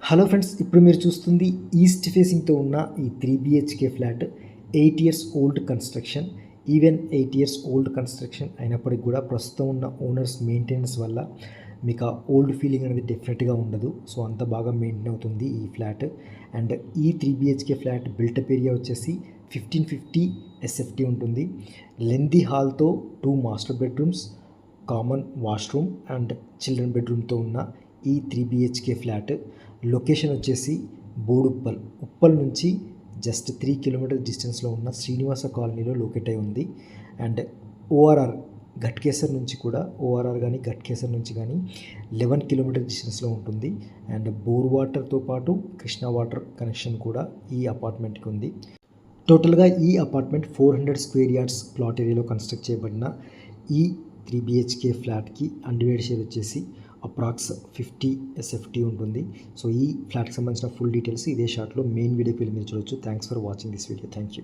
Hello friends, ఇప్పుడు మీరు చూస్తుంది ఈస్ట్ ఫేసింగ్తో ఉన్న ఈ 3 BHK flat 8 years old construction. Even 8 years old construction అయినప్పటికీ కూడా ప్రస్తుతం ఉన్న ఓనర్స్ మెయింటెనెన్స్ వల్ల మీకు ఆ ఓల్డ్ ఫీలింగ్ అనేది డెఫినెట్గా ఉండదు. సో అంత బాగా మెయింటైన్ అవుతుంది ఈ ఫ్లాట్. అండ్ ఈ 3 BHK ఫ్లాట్ బిల్టప్ ఏరియా వచ్చేసి 1550 SFT ఉంటుంది. లెంతీ హాల్తో 2 master bedrooms, common washroom and children బెడ్రూమ్తో ఉన్న ఈ 3 BHK ఫ్లాట్ లొకేషన్ వచ్చేసి బోడుప్పల్. ఉప్పల్ నుంచి జస్ట్ 3 కిలోమీటర్ డిస్టెన్స్లో ఉన్న శ్రీనివాస కాలనీలో లొకేట్ అయి ఉంది. అండ్ ఓఆర్ఆర్ ఘట్కేసర్ నుంచి కూడా ఓఆర్ఆర్ కానీ ఘట్కేసర్ నుంచి కానీ 11 కిలోమీటర్ డిస్టెన్స్లో ఉంటుంది. అండ్ బోర్ వాటర్తో పాటు కృష్ణా వాటర్ కనెక్షన్ కూడా ఈ అపార్ట్మెంట్కి ఉంది. టోటల్గా ఈ అపార్ట్మెంట్ 400 స్క్వేర్ యార్డ్స్ ప్లాట్ ఏరియాలో కన్స్ట్రక్ట్ చేయబడిన ఈ 3 BHK ఫ్లాట్కి అన్డివైడ్ షేర్ వచ్చేసి అప్రాక్స్ 50 SFT ఉంటుంది. సో ఈ ఫ్లాట్కి సంబంధించిన ఫుల్ డీటెయిల్స్ ఇదే షార్ట్లో మెయిన్ వీడియోకి వెళ్ళి మీరు చూడొచ్చు. Thanks for watching this video. Thank you.